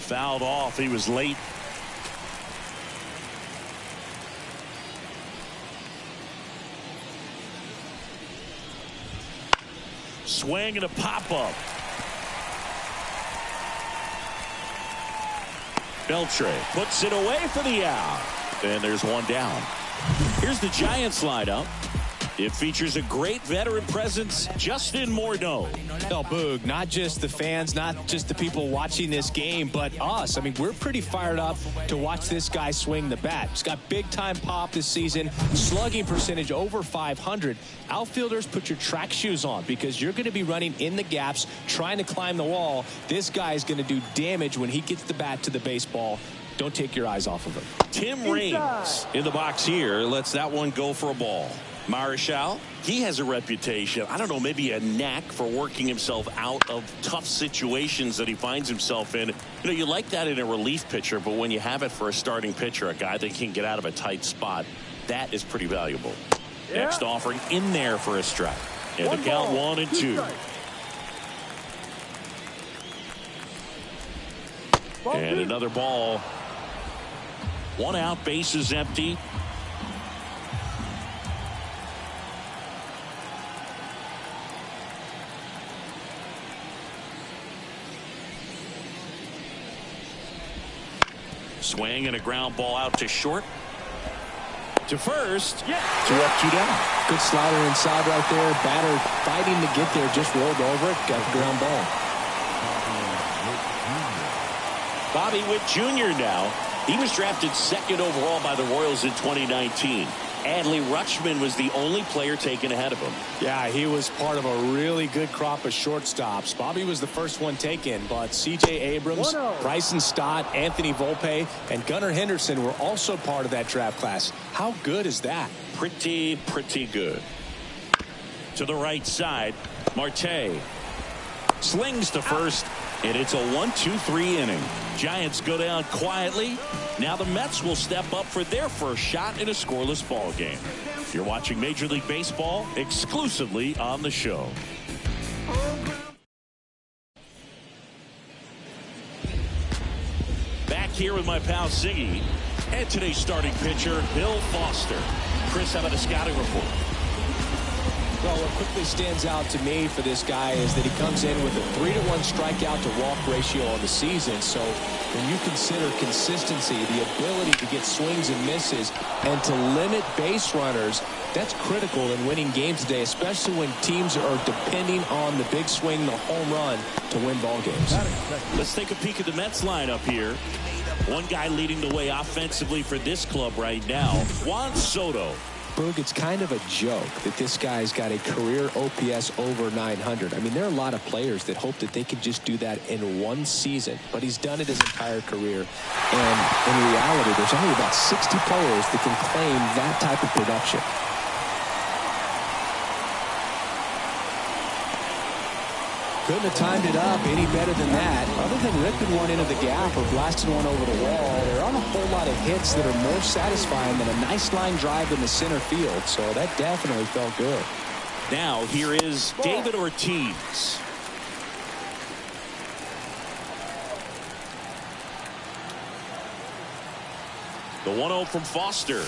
Fouled off. He was late. Swing and a pop-up. Beltre puts it away for the out. And there's one down. Here's the Giants lineup. It features a great veteran presence, Justin Morneau. Boog, not just the fans, not just the people watching this game, but us. I mean, we're pretty fired up to watch this guy swing the bat. He's got big-time pop this season, slugging percentage over 500. Outfielders, put your track shoes on because you're going to be running in the gaps, trying to climb the wall. This guy is going to do damage when he gets the bat to the baseball. Don't take your eyes off of him. Tim Raines in the box here lets that one go for a ball. Marichal, he has a reputation, I don't know, maybe a knack for working himself out of tough situations that he finds himself in. You know, you like that in a relief pitcher, but when you have it for a starting pitcher, a guy that can get out of a tight spot, that is pretty valuable. Yeah. Next offering in there for a strike. And the count 1-2. And another ball. One out, base is empty. Swing and a ground ball out to short. To first. Yeah. 2 up, 2 down. Good slider inside right there. Batter fighting to get there. Just rolled over it. Got the ground ball. Bobby Witt Jr. now. He was drafted 2nd overall by the Royals in 2019. Adley Rutschman was the only player taken ahead of him. Yeah, he was part of a really good crop of shortstops. Bobby was the first one taken, but C.J. Abrams, Bryson Stott, Anthony Volpe, and Gunnar Henderson were also part of that draft class. How good is that? Pretty good. To the right side, Marte slings to first, and it's a 1-2-3 inning. Giants go down quietly. Now the Mets will step up for their first shot in a scoreless ball game. You're watching Major League Baseball exclusively on the show. Back here with my pal Siggy and today's starting pitcher, Bill Foster. Chris, how about the scouting report? Well, what quickly stands out to me for this guy is that he comes in with a 3-to-1 strikeout to walk ratio on the season. So when you consider consistency, the ability to get swings and misses, and to limit base runners, that's critical in winning games today, especially when teams are depending on the big swing, the home run, to win ball games. Let's take a peek at the Mets lineup here. One guy leading the way offensively for this club right now, Juan Soto. Boog, it's kind of a joke that this guy's got a career OPS over 900. I mean, there are a lot of players that hope that they can just do that in one season, but he's done it his entire career. And in reality, there's only about 60 players that can claim that type of production. Couldn't have timed it up any better than that. Other than ripping one into the gap or blasting one over the wall, there aren't a whole lot of hits that are more satisfying than a nice line drive in the center field. So that definitely felt good. Now here is David Ortiz. The 1-0 from Foster.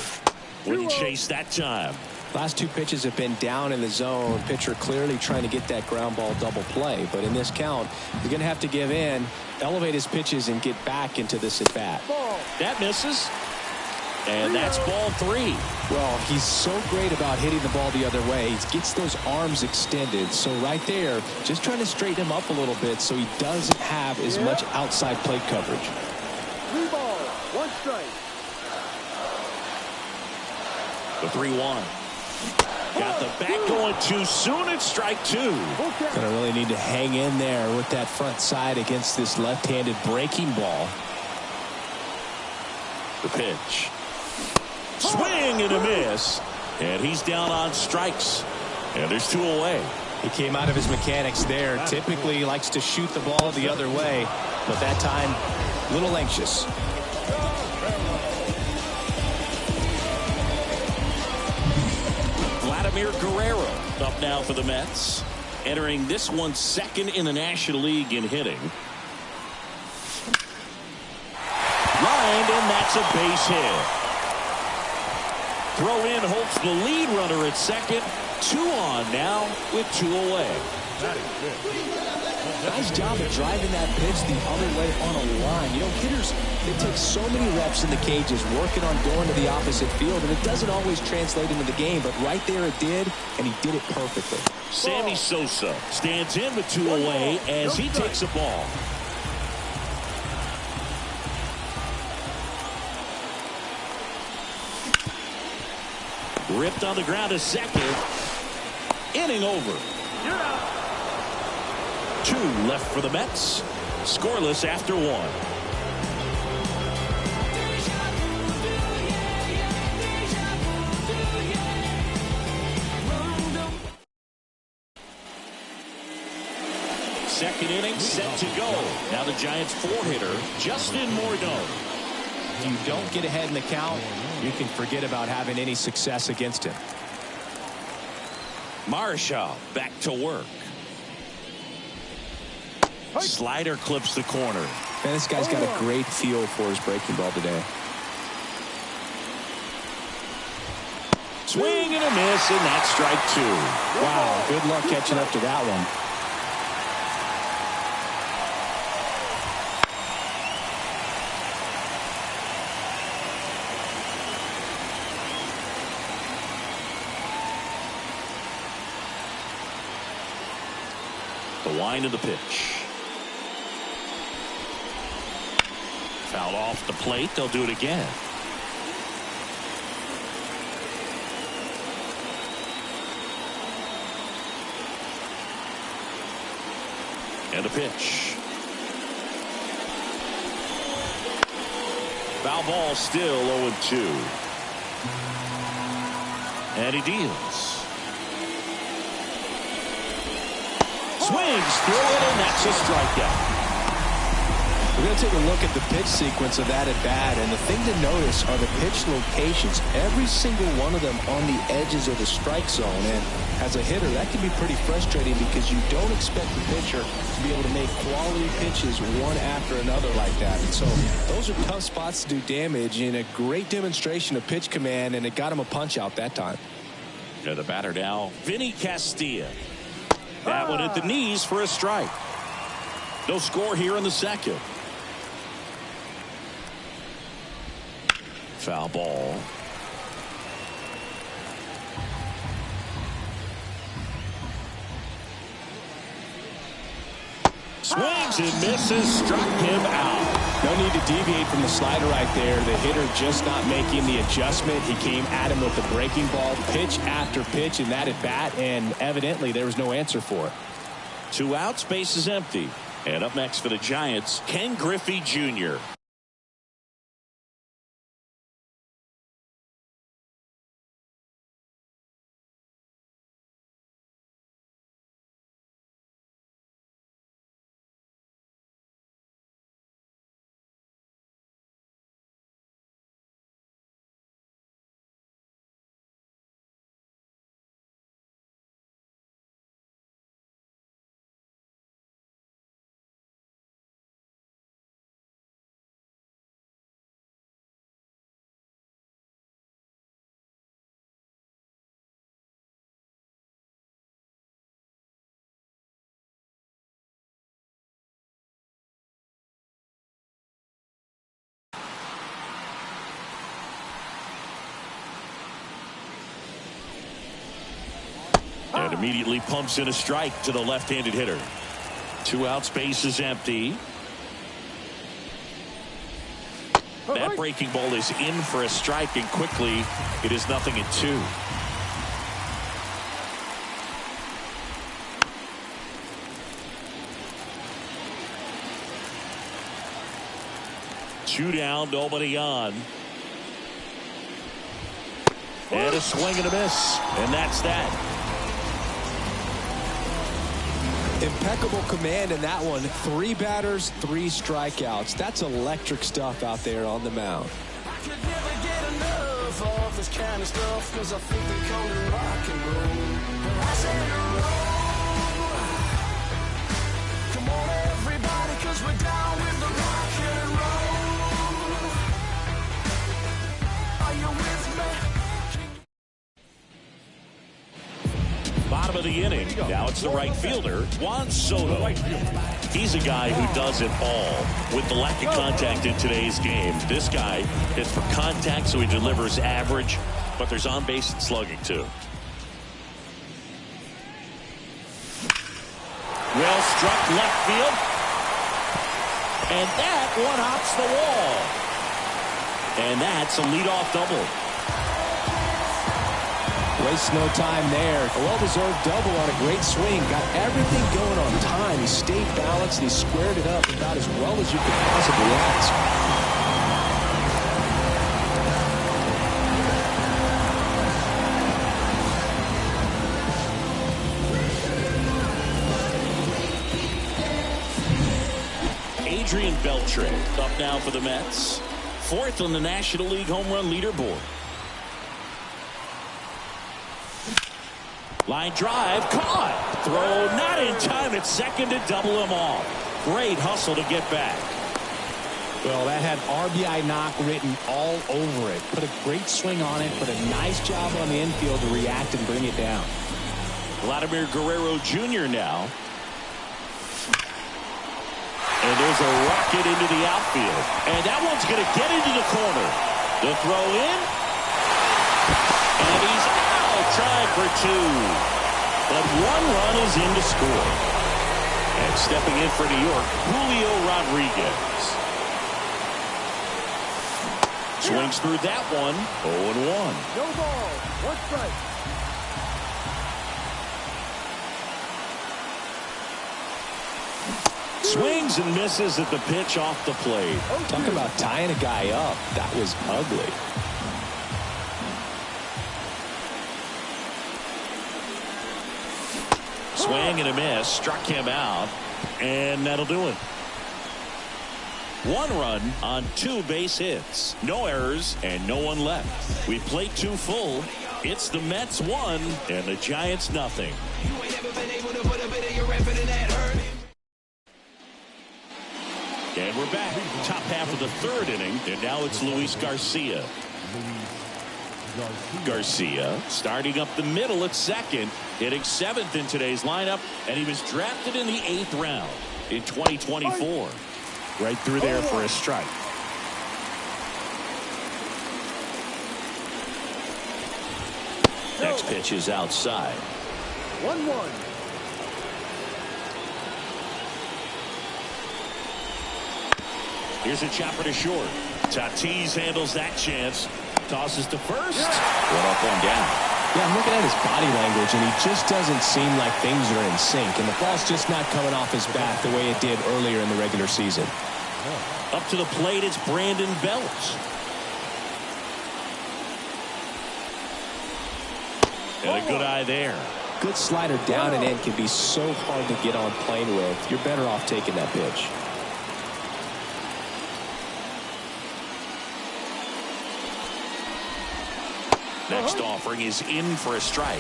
Wouldn't chase that time. Last 2 pitches have been down in the zone. Pitcher clearly trying to get that ground ball double play. But in this count, he's going to have to give in, elevate his pitches, and get back into this at bat. That misses. And that's ball 3. Well, he's so great about hitting the ball the other way. He gets those arms extended. So right there, just trying to straighten him up a little bit so he doesn't have as much outside plate coverage. 3 balls, 1 strike. The 3-1. Got the bat going too soon. It's strike 2. Gonna really need to hang in there with that front side against this left-handed breaking ball. The pitch. Swing and a miss. And he's down on strikes. And there's 2 away. He came out of his mechanics there. Typically he likes to shoot the ball the other way, but that time a little anxious. Vladimir Guerrero up now for the Mets, entering this one 2nd in the National League in hitting. That's a base hit. Throw in holds the lead runner at second. 2 on now with 2 away. Nice job of driving that pitch the other way on a line. You know, hitters, they take so many reps in the cages working on going to the opposite field, and it doesn't always translate into the game, but right there it did, and he did it perfectly. Sammy Sosa stands in with 2 away as he takes a ball. Ripped on the ground to second. Inning over. 2 left for the Mets. Scoreless after 1. Second inning set to go. Now the Giants 4-hitter, Justin Morneau. If you don't get ahead in the count, you can forget about having any success against him. Marshall back to work. Slider clips the corner. Man, this guy's got a great feel for his breaking ball today. Swing and a miss, and that's strike 2. Wow, good luck catching up to that one. The wind of the pitch. Fouled off the plate. They'll do it again. And a pitch. Foul ball, still 0-2. And he deals. Swings through it, and that's a strikeout. We're going to take a look at the pitch sequence of that at bat, and the thing to notice are the pitch locations. Every single one of them on the edges of the strike zone, and as a hitter, that can be pretty frustrating because you don't expect the pitcher to be able to make quality pitches one after another like that. And so those are tough spots to do damage, and a great demonstration of pitch command, and it got him a punch out that time. Yeah, the batter now, Vinny Castilla. That one at the knees for a strike. No score here in the second. Foul ball. Swings and misses, struck him out. No need to deviate from the slider right there. The hitter just not making the adjustment. He came at him with the breaking ball, pitch after pitch in that at bat, and evidently there was no answer for it. 2 outs, base is empty. And up next for the Giants, Ken Griffey Jr. And immediately pumps in a strike to the left-handed hitter. 2 outs, base is empty. That breaking ball is in for a strike, and quickly it is 0-2. Two down, nobody on. And a swing and a miss. And that's that. Impeccable command in that one. 3 batters, 3 strikeouts. That's electric stuff out there on the mound. I could never get enough of this kind of stuff, 'cause I think they call it rock and roll. I said roll. Come on everybody, 'cause we're down with the rock and roll. the inning. Now it's the right fielder, Juan Soto. He's a guy who does it all. With the lack of contact in today's game, this guy hits for contact, so he delivers average, but there's on-base and slugging, too. Well struck left field. And that one hops the wall. And that's a leadoff double. Wastes no time there. A well-deserved double on a great swing. Got everything going on time. He stayed balanced. He squared it up about as well as you could possibly ask. Adrian Beltre up now for the Mets. 4th on the National League home run leaderboard. Line drive, caught. Throw not in time at second to double him off. Great hustle to get back. Well, that had RBI knock written all over it. Put a great swing on it. Put a nice job on the infield to react and bring it down. Vladimir Guerrero Jr. now. And there's a rocket into the outfield. And that one's going to get into the corner. The throw in. And he's out, trying for 2. But 1 run is in to score. And stepping in for New York, Julio Rodriguez. Swings through that one. 0-1. No ball. 1 strike. Swings and misses at the pitch off the plate. Talk about tying a guy up. That was ugly. Swing and a miss. Struck him out. And that'll do it. 1 run on 2 base hits. No errors and no one left. We played 2 full. It's the Mets 1 and the Giants nothing. And we're back. Top half of the 3rd inning. And now it's Luis Garcia. Garcia starting up the middle at second. Hitting 7th in today's lineup. And he was drafted in the 8th round in 2024. Right through there for a strike. Next pitch is outside. 1-1. Here's a chopper to short. Tatis handles that chance. Tosses to first. 1 up, 1 down. Yeah, I'm looking at his body language, and he just doesn't seem like things are in sync. And the ball's just not coming off his bat the way it did earlier in the regular season. Up to the plate, it's Brandon Belt. And a good eye there. Good slider down and in can be so hard to get on plane with. You're better off taking that pitch. Next offering is in for a strike.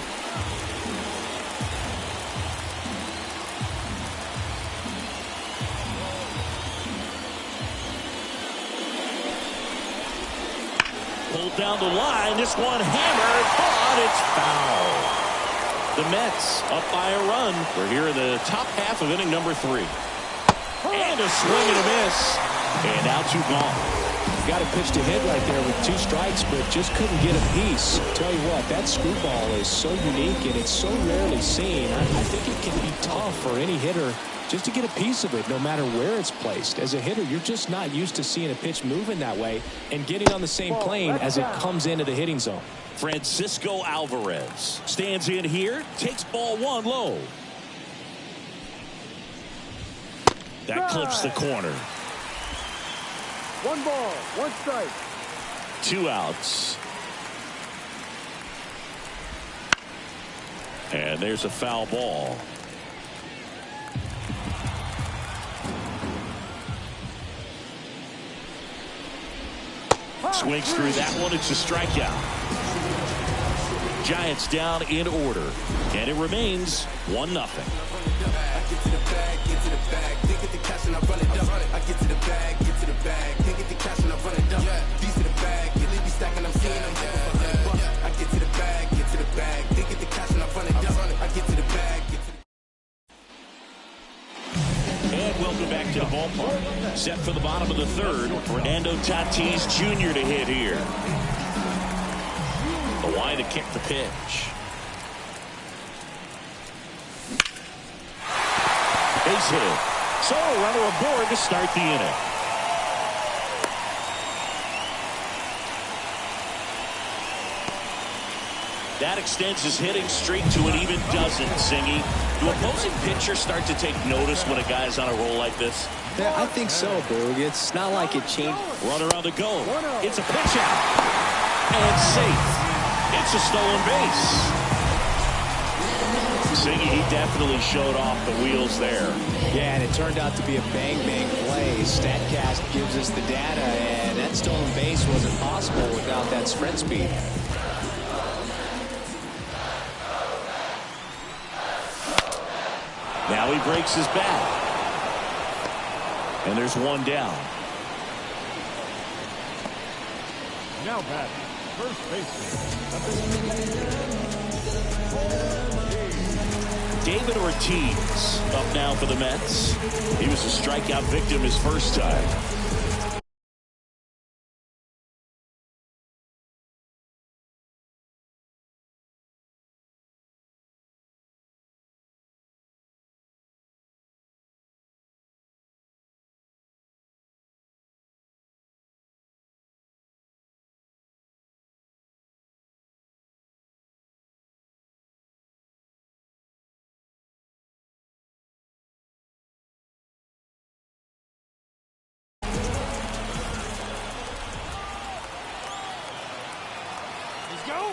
Pulled down the line. This one hammered, but it's foul. The Mets up by a run. We're here in the top half of inning number 3. And a swing and a miss. And now 2 gone. Got a pitch to hit right there with 2 strikes, but just couldn't get a piece. Tell you what, that screwball is so unique and it's so rarely seen. I think it can be tough for any hitter just to get a piece of it, no matter where it's placed. As a hitter, you're just not used to seeing a pitch moving that way and getting on the same plane as it comes into the hitting zone. Francisco Alvarez stands in here, takes ball 1 low. That clips the corner. 1 ball, 1 strike. 2 outs. And there's a foul ball. Swings through that one. It's a strikeout. Giants down in order. And it remains 1-0. I get to the bag, get to the bag, get to the cash and I run it up. I get to the bag. set for the bottom of the third. Fernando Tatis Jr. to hit here. The line to kick the pitch. Base hit. So a runner aboard to start the inning. That extends his hitting streak to an even dozen, Singy. Do opposing pitchers start to take notice when a guy's on a roll like this? Yeah, I think so, Boog. It's not like it changed. Runner on the go. It's a pitch out. And safe. It's a stolen base. Singy, he definitely showed off the wheels there. Yeah, and it turned out to be a bang-bang play. StatCast gives us the data, and that stolen base wasn't possible without that sprint speed. Now he breaks his bat. And there's one down. Now back, first baseman. David Ortiz up now for the Mets. He was a strikeout victim his first time.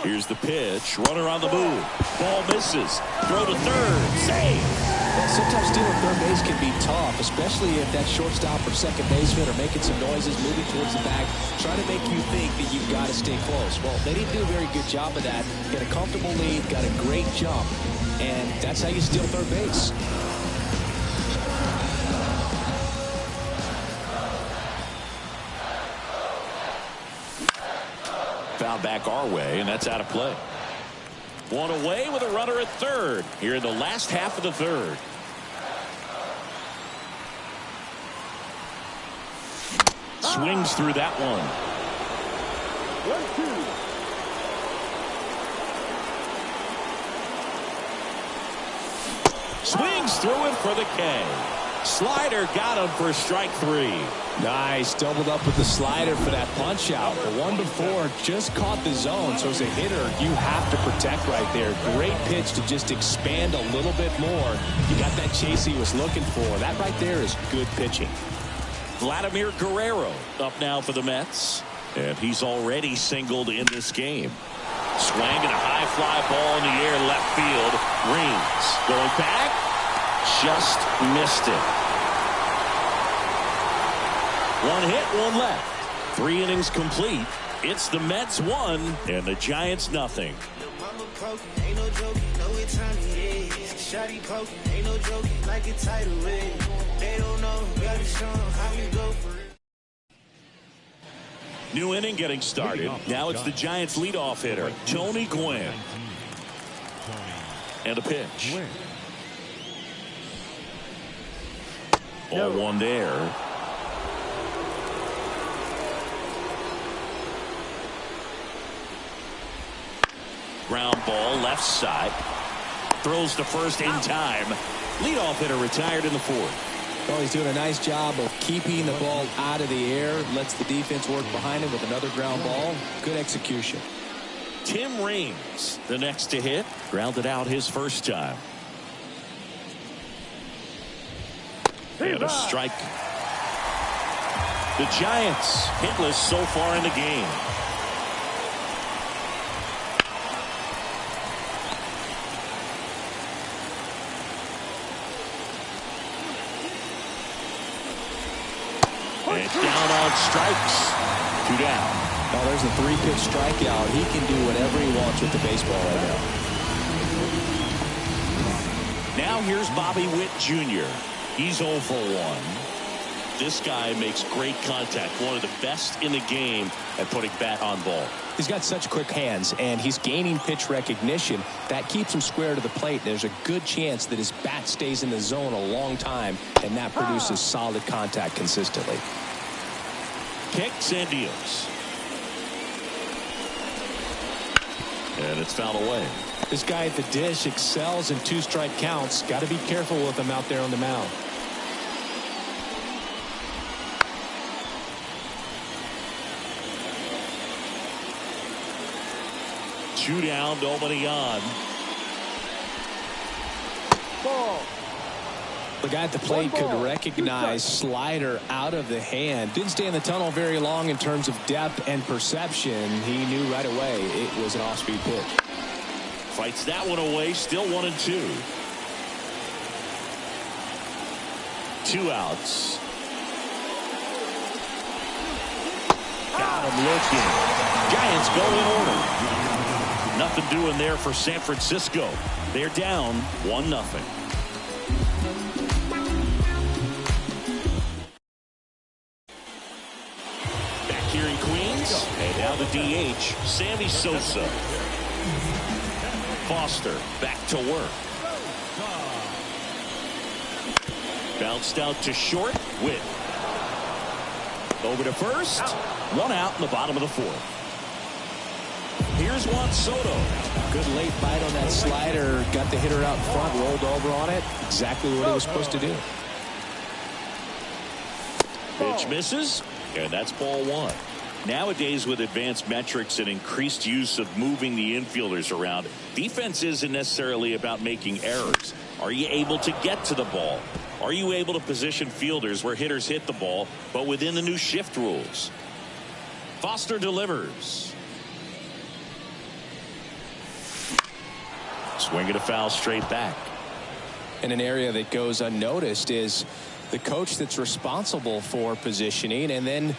Here's the pitch. Runner on the move. Ball misses. Throw to third. Save. Well, sometimes stealing third base can be tough, especially if that shortstop or second baseman are making some noises, moving towards the bag, trying to make you think that you've got to stay close. Well, they didn't do a very good job of that. Get a comfortable lead, got a great jump, and that's how you steal third base. Foul back our way, and that's out of play. One away with a runner at third here in the last half of the third. Swings through that one. 1-2. Swings through it for the K. Slider got him for strike three. Nice, doubled up with the slider for that punch out. The one before just caught the zone, so as a hitter, you have to protect right there. Great pitch to just expand a little bit more. You got that chase he was looking for. That right there is good pitching. Vladimir Guerrero up now for the Mets, and he's already singled in this game. Swinging a high fly ball in the air left field. Rings going back. Just missed it. One hit, one left. 3 innings complete. It's the Mets 1 and the Giants nothing. New inning getting started. Now it's the Giants leadoff hitter, Tony Gwynn. And a pitch. 0-1 there. Ground ball left side. Throws to first in time. Leadoff hitter retired in the fourth. Well, he's doing a nice job of keeping the ball out of the air. Lets the defense work behind him with another ground ball. Good execution. Tim Raines, the next to hit. Grounded out his first time. And a strike. The Giants hitless so far in the game. And down on strikes. 2 down. Well, there's a 3-pitch strikeout. He can do whatever he wants with the baseball right now. Now here's Bobby Witt Jr. He's 0 for 1. This guy makes great contact. One of the best in the game at putting bat on ball. He's got such quick hands, and he's gaining pitch recognition. That keeps him square to the plate. There's a good chance that his bat stays in the zone a long time, and that produces solid contact consistently. Kicks and deals. And it's fouled away. This guy at the dish excels in two-strike counts. Got to be careful with him out there on the mound. Two down, nobody on. Ball. The guy at the plate could recognize slider out of the hand. Didn't stay in the tunnel very long in terms of depth and perception. He knew right away it was an off-speed pitch. Fights that one away. Still 1-2. 2 outs. Got him looking. Giants go in order. Nothing doing there for San Francisco. They're down 1-0. Back here in Queens. And now the DH, Sammy Sosa. Foster back to work. Bounced out to short. Witt. Over to first. 1 out in the bottom of the 4th. Here's Juan Soto. Good late bite on that slider. Got the hitter out front, rolled over on it. Exactly what he was supposed to do. Pitch misses, and that's ball 1. Nowadays, with advanced metrics and increased use of moving the infielders around, defense isn't necessarily about making errors. Are you able to get to the ball? Are you able to position fielders where hitters hit the ball, but within the new shift rules? Foster delivers. Swinging a foul straight back. And an area that goes unnoticed is the coach that's responsible for positioning, and then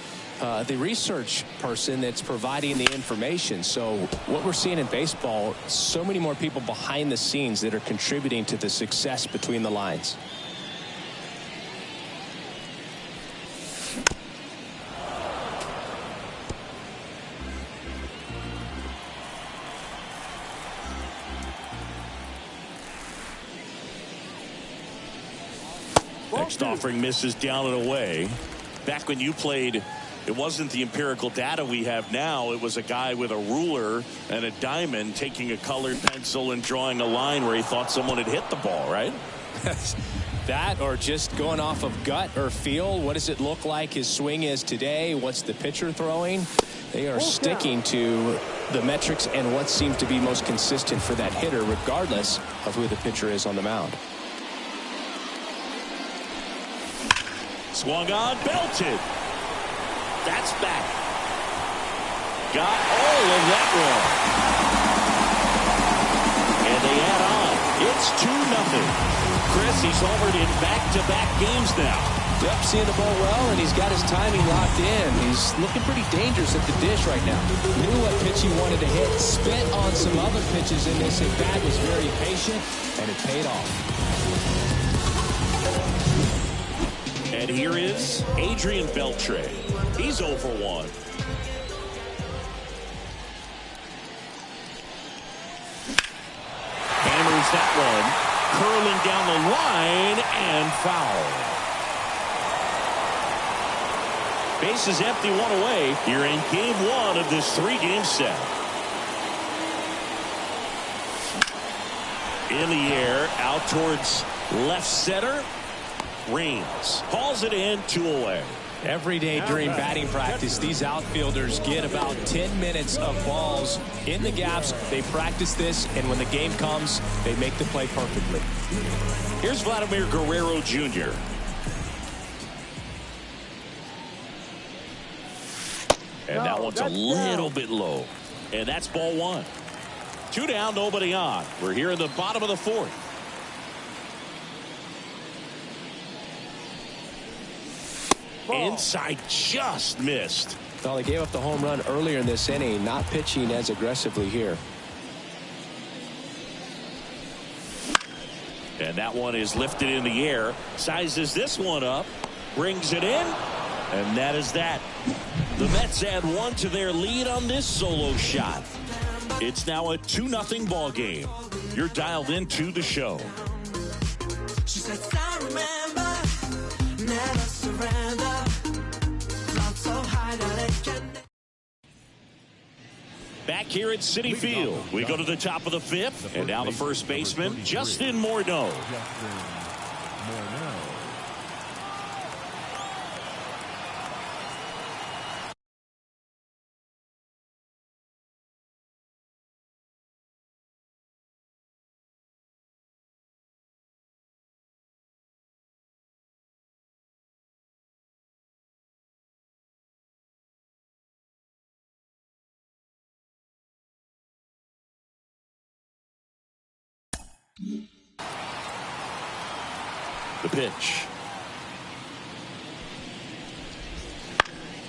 the research person that's providing the information. So what we're seeing in baseball, so many more people behind the scenes that are contributing to the success between the lines. Next offering misses down and away. Back when you played, it wasn't the empirical data we have now. It was a guy with a ruler and a diamond taking a colored pencil and drawing a line where he thought someone had hit the ball, right? That, or just going off of gut or feel. What does it look like his swing is today? What's the pitcher throwing? They are sticking to the metrics and what seems to be most consistent for that hitter, regardless of who the pitcher is on the mound. Swung on, belted. That's back. Got all of that one. And they add on. It's 2-0. Chris, he's homered in back-to-back games now. Yep, seeing the ball well, and he's got his timing locked in. He's looking pretty dangerous at the dish right now. Knew what pitch he wanted to hit. Spit on some other pitches in this at-bat. Was very patient, and it paid off. And here is Adrian Beltre. He's 0 for 1. Hammers that one. Curling down the line and foul. Bases empty, 1 away. Here in game 1 of this 3-game set. In the air, out towards left center. Rains hauls it in, 2 away. Every day during batting practice, these outfielders get about 10 minutes of balls in the gaps. They practice this, and when the game comes, they make the play perfectly. Here's Vladimir Guerrero Jr. And that one's a little bit low. And that's ball 1. 2 down, nobody on. We're here in the bottom of the 4th. Inside, just missed. Well, they gave up the home run earlier in this inning, not pitching as aggressively here. And that one is lifted in the air. Sizes this one up. Brings it in, and that is that. The Mets add one to their lead on this solo shot. It's now a 2-0 ball game. You're dialed into the show. She said, I remember, never surrender. Float so high that it can. Back here at Citi Field, we go to the top of the fifth, and now the first baseman, Justin Morneau. The pitch.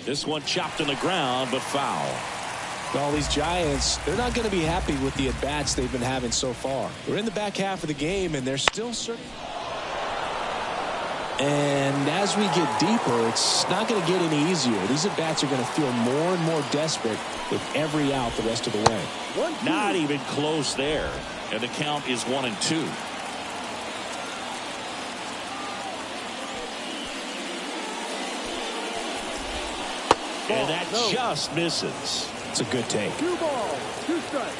This one chopped in the ground, but foul. Well, these Giants, they're not going to be happy with the at-bats they've been having so far. We're in the back half of the game, and they're still certain. And as we get deeper, it's not going to get any easier. These at-bats are going to feel more and more desperate with every out the rest of the way. Not even close there. And the count is 1-2. And that just misses. It's a good take. 2 balls, 2 strikes.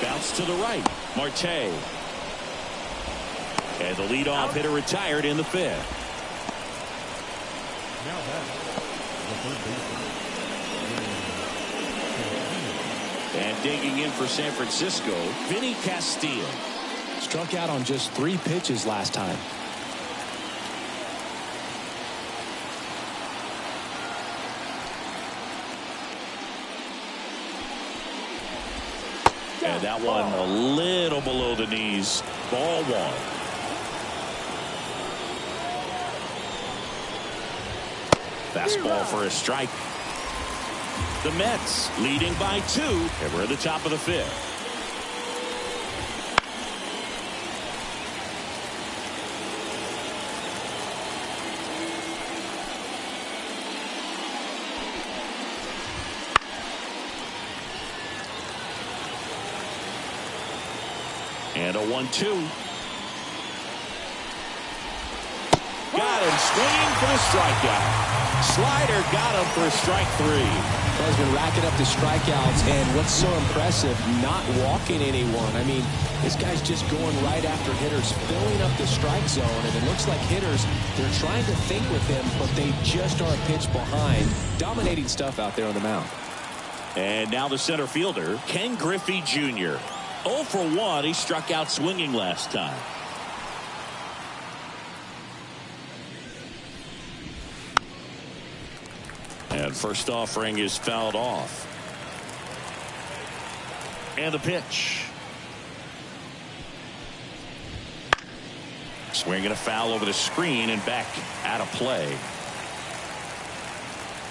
Bounce to the right. Marte. And the leadoff hitter retired in the fifth. Now that's the third baseman. And digging in for San Francisco, Vinny Castilla. Struck out on just 3 pitches last time. And that one a little below the knees. Ball 1. Fastball for a strike. The Mets leading by 2, and we're at the top of the fifth. And a 1-2. Got him swinging for the strikeout. Slider got him for strike 3. He's been racking up the strikeouts, and what's so impressive, not walking anyone. I mean, this guy's just going right after hitters, filling up the strike zone, and it looks like hitters, they're trying to think with him, but they just are a pitch behind. Dominating stuff out there on the mound. And now the center fielder, Ken Griffey Jr. 0 for 1. He struck out swinging last time. And first offering is fouled off. And the pitch. Swinging a foul over the screen and back out of play.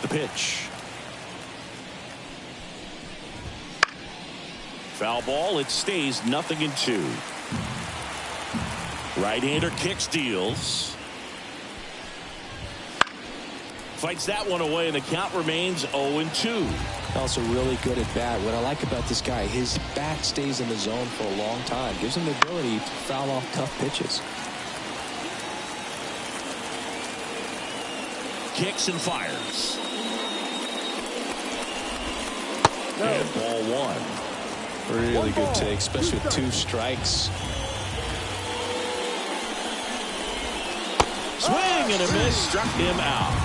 The pitch. Foul ball. It stays 0-2. Right-hander kicks, deals. Fights that one away, and the count remains 0-2. Also really good at bat. What I like about this guy, his bat stays in the zone for a long time. Gives him the ability to foul off tough pitches. Kicks and fires. And ball 1. Really good take, especially with 2 strikes. Swing and a miss. Struck him out.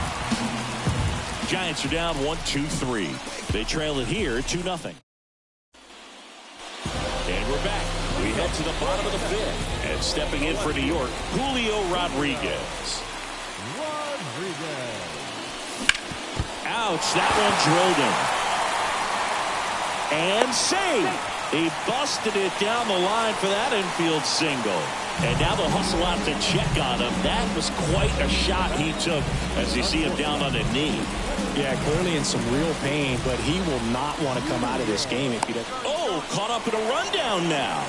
Giants are down 1-2-3. They trail it here 2-0. And we're back. We head to the bottom of the fifth. And stepping in for New York, Julio Rodriguez. Ouch, that one drilled him. And save. He busted it down the line for that infield single. And now they'll hustle out to check on him. That was quite a shot he took as you see him down on the knee. Yeah, clearly in some real pain, but he will not want to come out of this game if he doesn't. Oh, caught up in a rundown now.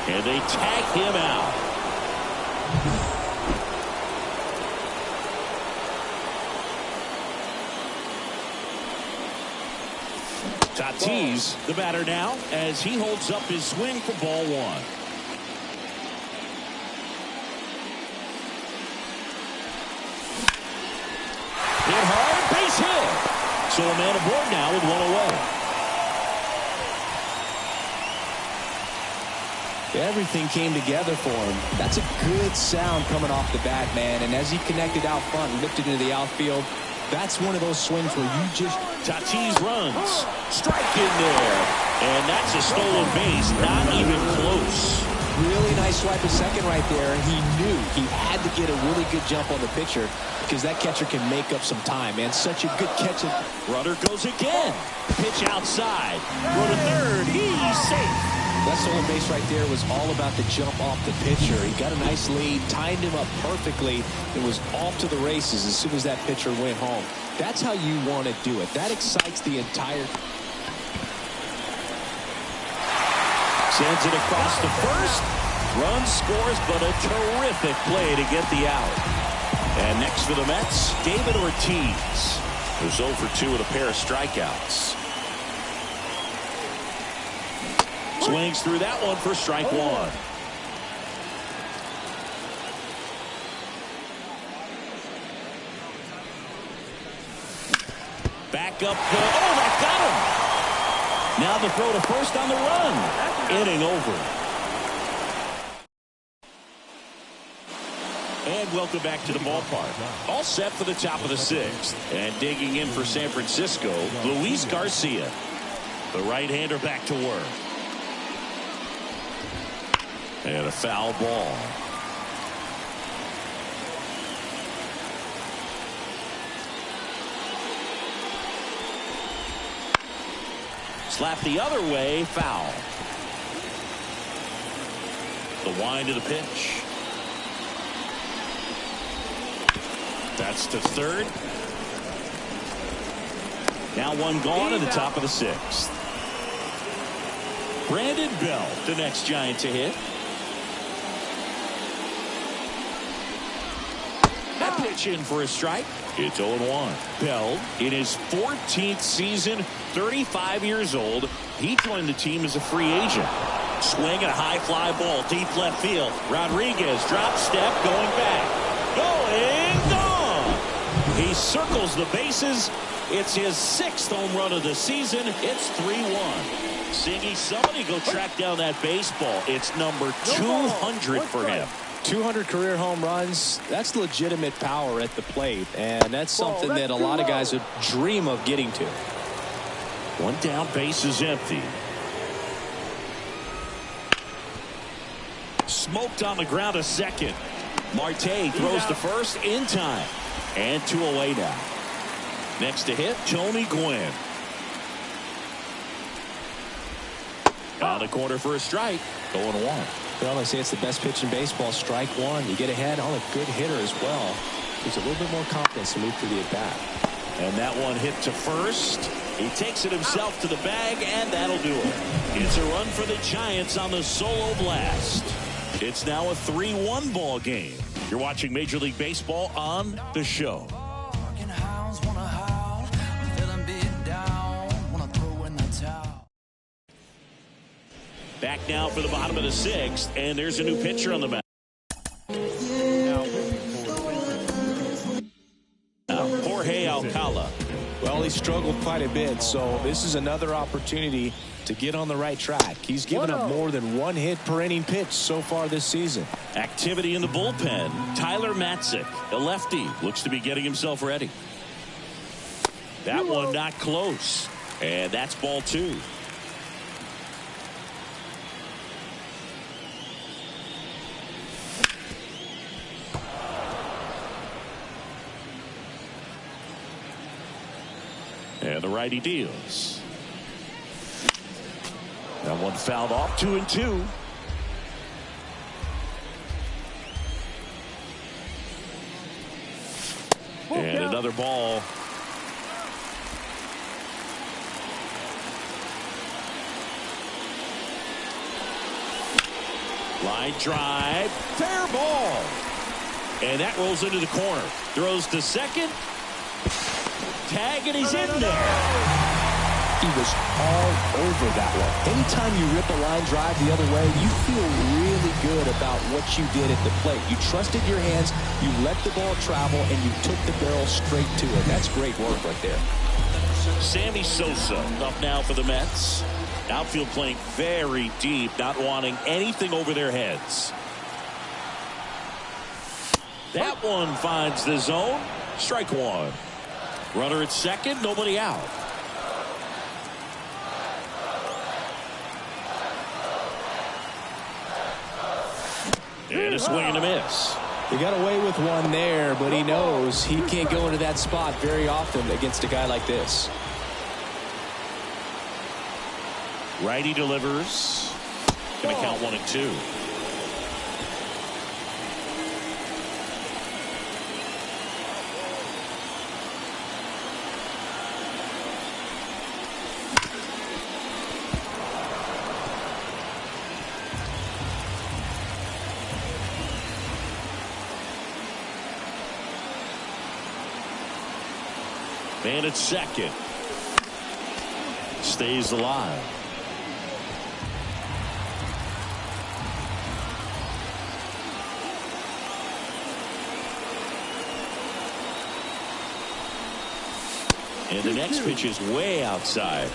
And they tag him out. Tatis, the batter now, as he holds up his swing for ball one. Hit hard, base hit. So a man aboard now with one away. Everything came together for him. That's a good sound coming off the bat, man. And as he connected out front and lifted into the outfield, that's one of those swings where you just... Tatis runs. Strike in there. And that's a stolen base. Not even close. Really nice swipe of second right there. He knew he had to get a really good jump on the pitcher because that catcher can make up some time, man. Such a good catch. Runner goes again. Pitch outside. Go to third. He's safe. That stolen base right there was all about the jump off the pitcher. He got a nice lead, timed him up perfectly. It was off to the races as soon as that pitcher went home. That's how you want to do it. That excites the entire... Sends it across the first. Run scores, but a terrific play to get the out. And next for the Mets, David Ortiz, who's 0 for 2 with a pair of strikeouts. Swings through that one for strike one. Back up. Oh, that got him. Now the throw to first on the run. Inning over. And welcome back to the ballpark. All set for the top of the sixth. And digging in for San Francisco, Luis Garcia. The right-hander back to work. And a foul ball. Slap the other way, foul. The wind of the pitch. That's to third. Now one gone in the top of the sixth. Brandon Bell, the next Giant to hit. That pitch in for a strike. It's 0-1. Bell, in his 14th season, 35 years old. He joined the team as a free agent. Swing and a high fly ball, deep left field. Rodriguez, drop step, going back. Going, gone! He circles the bases. It's his 6th home run of the season. It's 3-1. Singy, somebody go track down that baseball. It's number 200 for him. 200 career home runs, that's legitimate power at the plate, and that's something that a lot of guys would dream of getting to. One down, base is empty. Smoked on the ground a second. Marte throws to first in time. And 2 away now. Next to hit, Tony Gwynn. On the corner for a strike. 0-1. Well, I say it's the best pitch in baseball. Strike one. You get ahead on a good hitter as well. Gives a little bit more confidence to move through the at-bat. And that one hit to first. He takes it himself to the bag, and that'll do it. It's a run for the Giants on the solo blast. It's now a 3-1 ball game. You're watching Major League Baseball on The Show. Back now for the bottom of the 6th, and there's a new pitcher on the mound. Jorge Alcala. Well, he struggled quite a bit, so this is another opportunity to get on the right track. He's given up more than 1 hit per inning pitch so far this season. Activity in the bullpen. Tyler Matzik, a lefty, looks to be getting himself ready. That one not close, and that's ball 2. And the righty deals. That one fouled off. 2-2. And another ball. Line drive. Fair ball. And that rolls into the corner. Throws to second. Tag, and he's in there. He was all over that one. Anytime you rip a line drive the other way, you feel really good about what you did at the plate. You trusted your hands, you let the ball travel, and you took the barrel straight to it. That's great work right there. Sammy Sosa up now for the Mets. Outfield playing very deep, not wanting anything over their heads. That one finds the zone. Strike one. Runner at second, nobody out. And a swing and a miss. He got away with one there, but he knows he can't go into that spot very often against a guy like this. Righty delivers. Gonna count 1-2. Man at second. Stays alive. And the next pitch is way outside.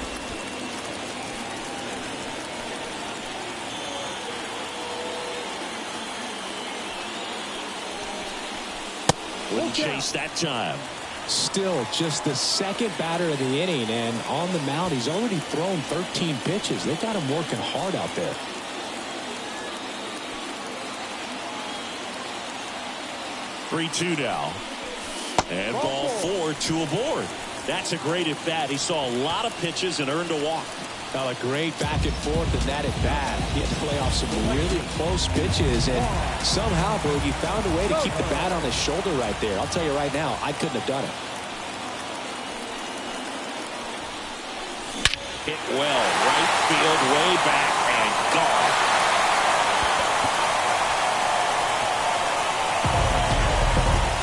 Wouldn't chase that time. Still just the second batter of the inning, and on the mound he's already thrown 13 pitches. They got him working hard out there. Three-two now. And ball four, two aboard. That's a great at bat. He saw a lot of pitches and earned a walk. Now a great back and forth in that at bat. He had to play off some really close pitches, and somehow Boogie found a way to keep the bat on his shoulder right there. I'll tell you right now, I couldn't have done it. Hit well, right field, way back, and gone.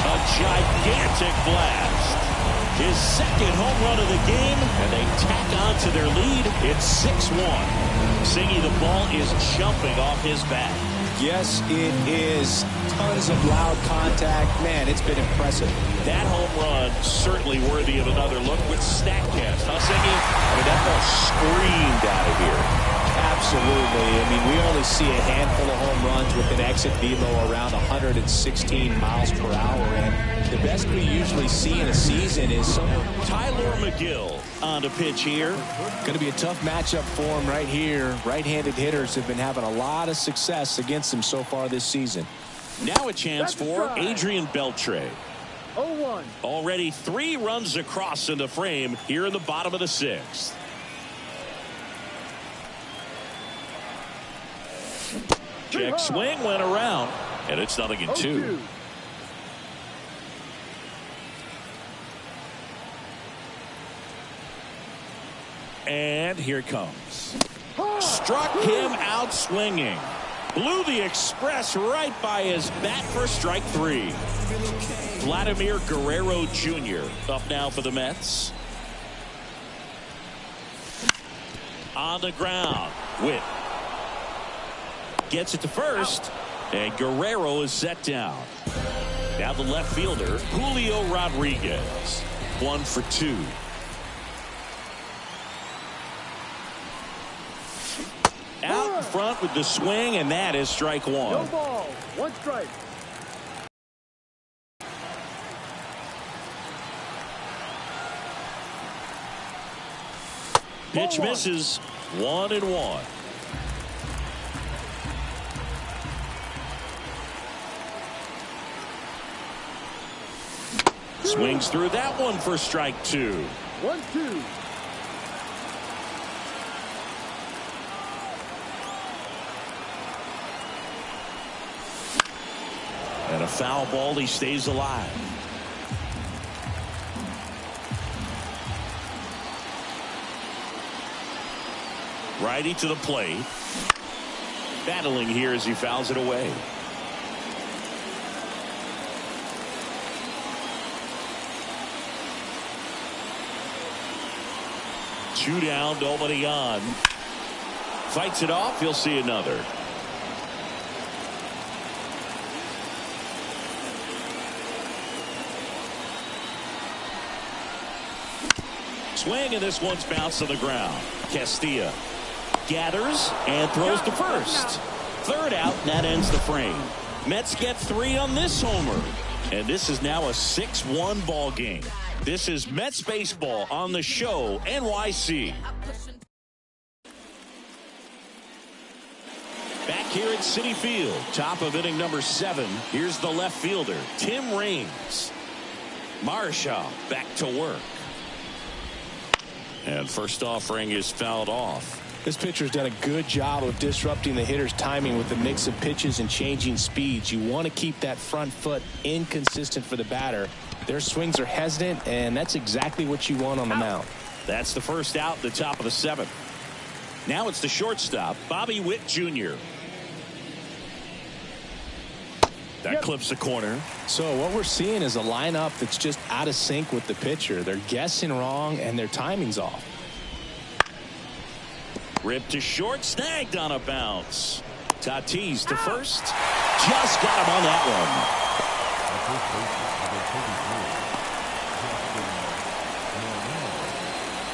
A gigantic blast. His second home run of the game, and they tack on to their lead. It's 6-1. Singy, the ball is jumping off his bat. Yes, it is. Tons of loud contact. Man, it's been impressive. That home run certainly worthy of another look with StatCast. Huh, Singy? I mean, that ball screamed out of here. Absolutely. I mean, we only see a handful of home runs with an exit velo around 116 miles per hour, and the best we usually see in a season is someone. Tyler McGill on the pitch here. Going to be a tough matchup for him right here. Right-handed hitters have been having a lot of success against him so far this season. Now a chance for Adrian Beltre. 0-1. Already 3 runs across in the frame here in the bottom of the 6th. Check swing went around, and it's 0-2. And here it comes. Struck him out swinging. Blew the express right by his bat for strike 3. Vladimir Guerrero Jr. up now for the Mets. On the ground. Witt gets it to first, and Guerrero is set down. Now the left fielder, Julio Rodriguez. 1 for 2. Out in front with the swing, and that is strike 1. No ball. 1 strike. Pitch misses. 1-1. Swings through that one for strike 2. 1-2. a foul ball. He stays alive. Righty to the plate. Battling here as he fouls it away. Two down, nobody on. Fights it off. He'll see another. Swing, and this one's bounced to the ground. Castilla gathers and throws to first. Third out, and that ends the frame. Mets get 3 on this homer. And this is now a 6-1 ball game. This is Mets baseball on the show, NYC. Back here at Citi Field, top of inning number 7. Here's the left fielder, Tim Raines. Marshall back to work. And first offering is fouled off. This pitcher's done a good job of disrupting the hitter's timing with the mix of pitches and changing speeds. You want to keep that front foot inconsistent for the batter. Their swings are hesitant, and that's exactly what you want on the mound. That's the first out, the top of the 7th. Now it's the shortstop, Bobby Witt Jr. That clips the corner. So what we're seeing is a lineup that's just out of sync with the pitcher. They're guessing wrong, and their timing's off. Ripped to short, snagged on a bounce. Tatis to first. Just got him on that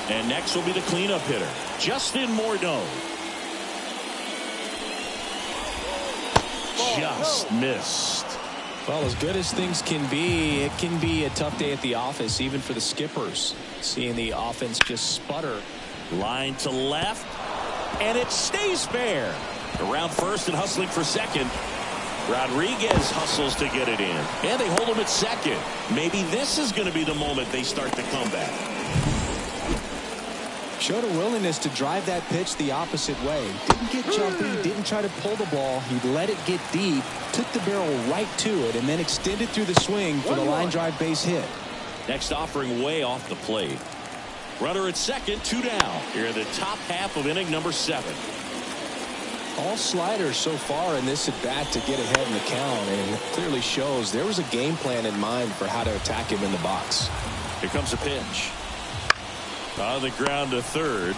one. And next will be the cleanup hitter, Justin Morneau. Just missed. Well, as good as things can be, it can be a tough day at the office, even for the skippers. Seeing the offense just sputter. Line to left, and it stays fair. Around first and hustling for second. Rodriguez hustles to get it in, and they hold him at second. Maybe this is going to be the moment they start the comeback. Showed a willingness to drive that pitch the opposite way. Didn't get jumpy, didn't try to pull the ball. He let it get deep, took the barrel right to it, and then extended through the swing for the line drive base hit. Next offering way off the plate. Runner at second, 2 down. Here in the top half of inning number 7. All sliders so far in this at bat to get ahead in the count, and it clearly shows there was a game plan in mind for how to attack him in the box. Here comes a pitch. On the ground to third.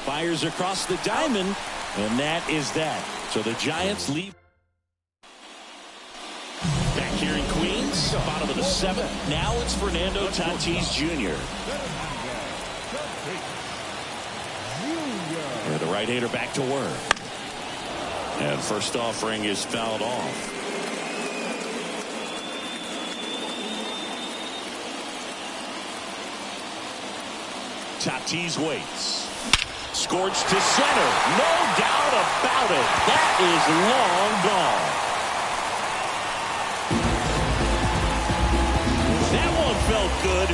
Fires across the diamond, and that is that. So the Giants lead. Back here in Queens, bottom of the 7th. Now it's Fernando Tatis Jr. And the right-hander back to work. And first offering is fouled off. Tatis waits. Scorched to center. No doubt about it. That is long gone. That one felt good,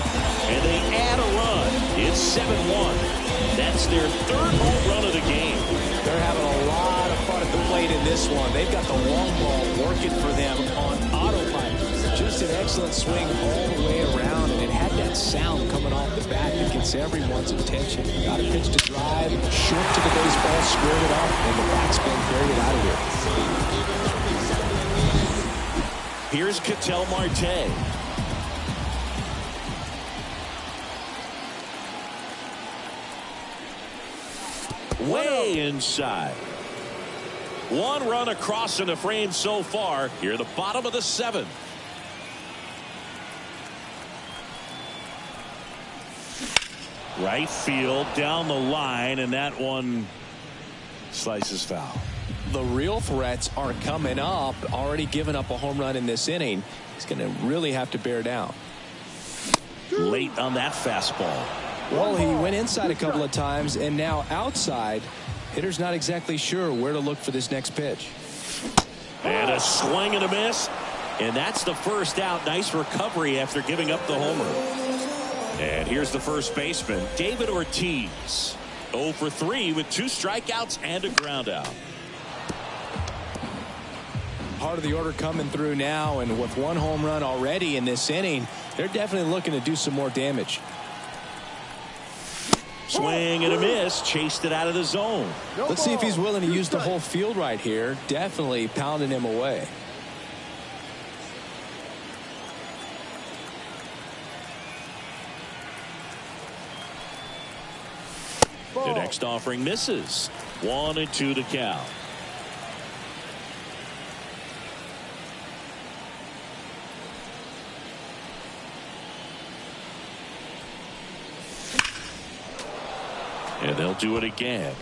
and they add a run. It's 7-1. That's their 3rd home run of the game. They're having a lot of fun at the plate in this one. They've got the long ball working for them on autopilot. Just an excellent swing all the way around, and it had that sound coming off the bat that gets everyone's attention. Got a pitch to drive, short to the baseball, squared it up, and the backspin carried it out of here. Here's Ketel Marte. Way inside. 1 run across in the frame so far. Here at the bottom of the 7th. Right field down the line, and that one slices foul. The real threats are coming up. Already given up a home run in this inning. He's going to really have to bear down. Late on that fastball. Well, he went inside a couple of times, and now outside. Hitter's not exactly sure where to look for this next pitch. And a swing and a miss, and that's the first out. Nice recovery after giving up the homer. And here's the first baseman, David Ortiz. 0 for 3 with 2 strikeouts and a ground out. heart of the order coming through now, and with one home run already in this inning, they're definitely looking to do some more damage. Swing and a miss, chased it out of the zone. Let's see if he's willing to use the whole field right here. Definitely pounding him away. The next offering misses. 1-2 to count. And they'll do it again.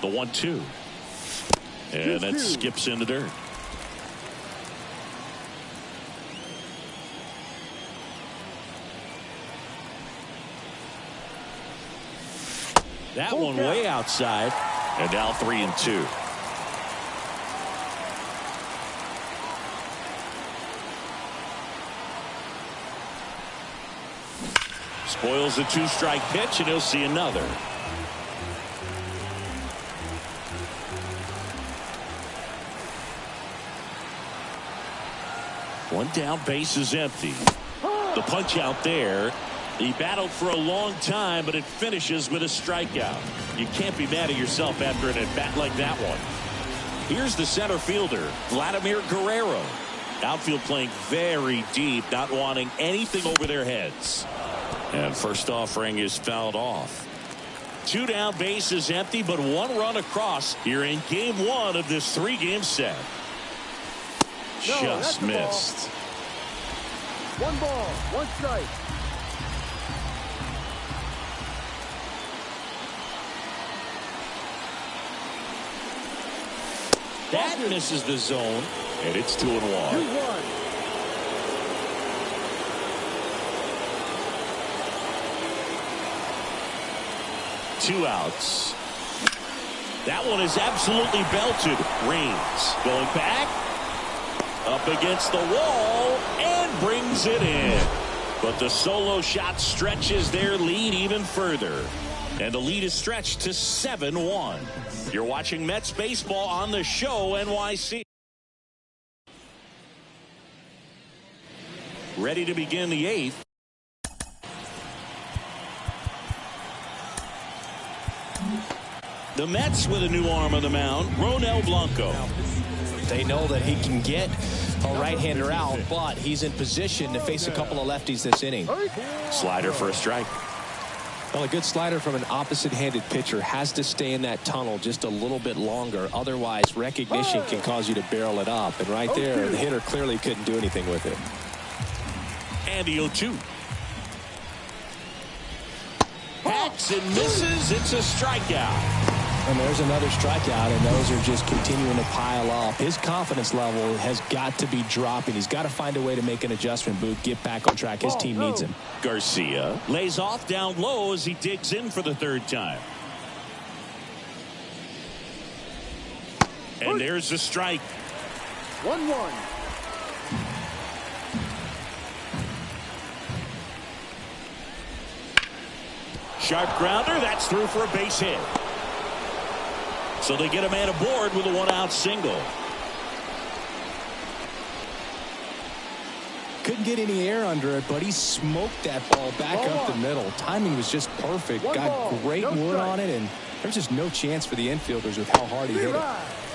The 1-2. And that skips in the dirt. That one way outside. And now 3-2. Spoils the 2-strike pitch, and he'll see another. One down, base is empty. The punch out there. He battled for a long time, but it finishes with a strikeout. You can't be mad at yourself after an at-bat like that one. Here's the center fielder, Vladimir Guerrero. Outfield playing very deep, not wanting anything over their heads. And first offering is fouled off. 2 down, base is empty, but 1 run across here in game 1 of this 3-game set. Just missed. 1 ball, 1 strike. That misses the zone, and it's 2-1. 2-1. Two outs. That one is absolutely belted. Reigns going back. Up against the wall and brings it in. But the solo shot stretches their lead even further. And the lead is stretched to 7-1. You're watching Mets baseball on the show, NYC. Ready to begin the 8th. The Mets with a new arm on the mound, Ronel Blanco. They know that he can get a right-hander out, but he's in position to face a couple of lefties this inning. Slider for a strike. Well, a good slider from an opposite-handed pitcher has to stay in that tunnel just a little bit longer. Otherwise, recognition can cause you to barrel it up. And right there, the hitter clearly couldn't do anything with it. And the 0-2. Hacks and misses. It's a strikeout. And there's another strikeout, and those are just continuing to pile up. His confidence level has got to be dropping. He's got to find a way to make an adjustment, Boot, get back on track. His team needs him. Garcia lays off down low as he digs in for the 3rd time. And there's the strike. 1-1. Sharp grounder. That's through for a base hit. So they get a man aboard with a 1-out single. Couldn't get any air under it, but he smoked that ball back up the middle. Timing was just perfect. Got great wood on it, and there's just no chance for the infielders with how hard he hit it.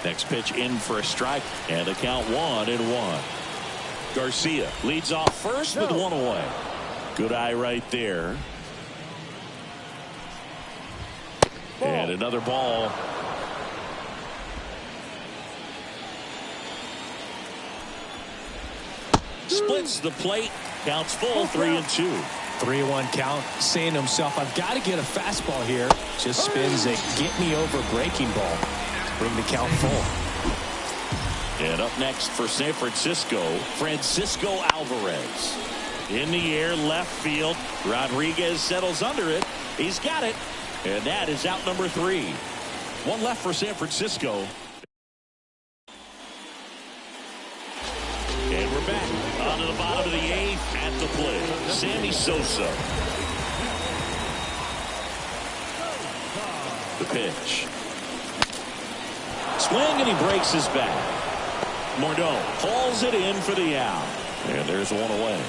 Next pitch in for a strike, and the count 1-1. Garcia leads off first with 1 away. Good eye right there. And another ball. Splits the plate. Counts full. 3-2. 3-1 count. Saying to himself, I've got to get a fastball here. Just spins a get me over breaking ball. Bring the count full. And up next for San Francisco, Francisco Alvarez. In the air, left field. Rodriguez settles under it. He's got it. And that is out number 3. 1 left for San Francisco. And we're back on to the bottom of the 8th at the plate. Sammy Sosa. The pitch. Swing, and he breaks his back. Morneau hauls it in for the out. And there's one away.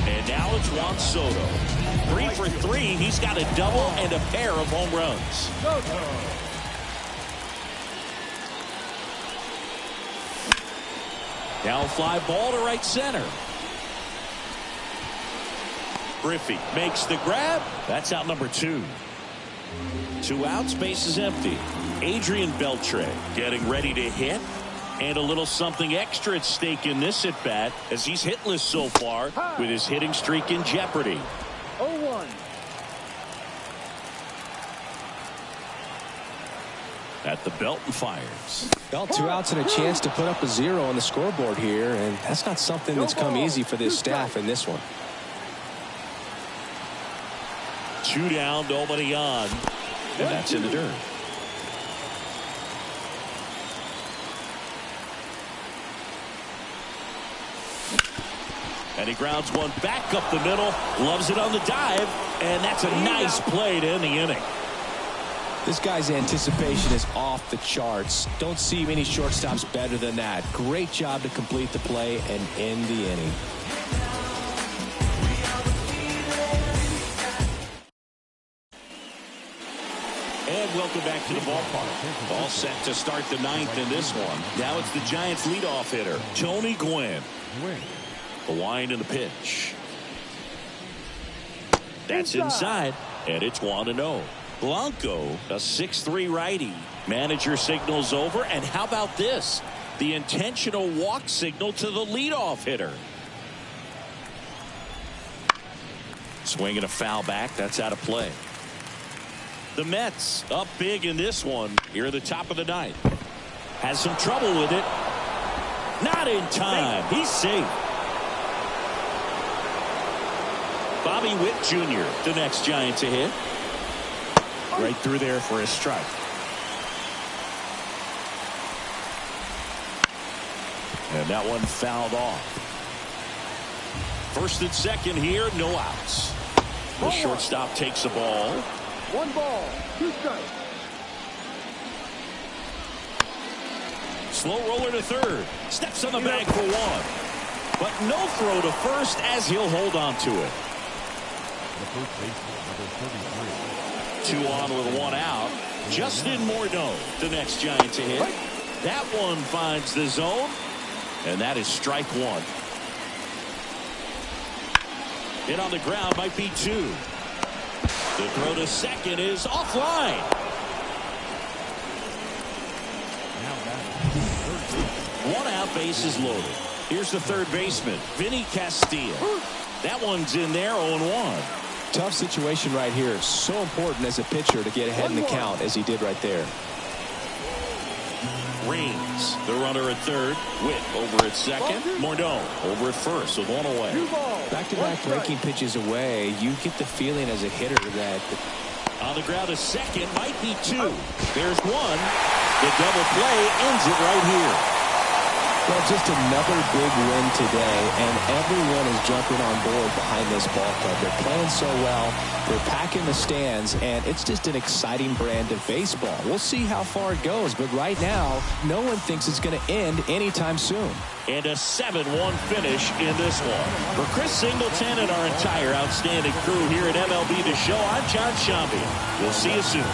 And now it's Juan Soto. 3 for 3. He's got a double and a pair of home runs. Now fly ball to right center. Griffey makes the grab. That's out number 2. 2 outs, base is empty. Adrian Beltre getting ready to hit. And a little something extra at stake in this at bat as he's hitless so far with his hitting streak in jeopardy. 0-1. At the belt and fires. Well, 2 outs and a chance to put up a 0 on the scoreboard here, and that's not something that's come easy for this staff in this one. 2 down, nobody on, and that's in the dirt. And he grounds one back up the middle, loves it on the dive, and that's a nice play to end the inning. This guy's anticipation is off the charts. Don't see many shortstops better than that. Great job to complete the play and end the inning. And welcome back to the ballpark. All set to start the 9th in this one. Now it's the Giants leadoff hitter, Tony Gwynn. The wind and the pitch. That's inside, and it's 1-0. Blanco, a 6'3" righty. Manager signals over, and how about this? The intentional walk signal to the leadoff hitter. Swinging a foul back, that's out of play. The Mets up big in this one here at the top of the 9th. Has some trouble with it. Not in time. He's safe. Bobby Witt Jr., the next Giant to hit. Right through there for a strike. And that one fouled off. First and second here, no outs. The shortstop takes the ball. 1 ball, 2 strikes. Slow roller to third. Steps on the bag for 1. But no throw to first as he'll hold on to it. 2 on with 1 out. Justin Morneau, the next Giant to hit. That one finds the zone, and that is strike 1. Hit on the ground might be 2. The throw to second is offline. 1 out, base is loaded. Here's the third baseman, Vinny Castilla. That one's in there, 0-1. Tough situation right here. So important as a pitcher to get ahead in the count as he did right there. Reigns, the runner at third. Witt over at second. Morneau over at first with 1 away. Back-to-back breaking pitches away. You get the feeling as a hitter that on the ground, a second might be 2. There's 1. The double play ends it right here. Well, just another big win today, and everyone is jumping on board behind this ball club. They're playing so well. They're packing the stands, and it's just an exciting brand of baseball. We'll see how far it goes, but right now, no one thinks it's going to end anytime soon. And a 7-1 finish in this one. For Chris Singleton and our entire outstanding crew here at MLB The Show, I'm John Shambi. We'll see you soon.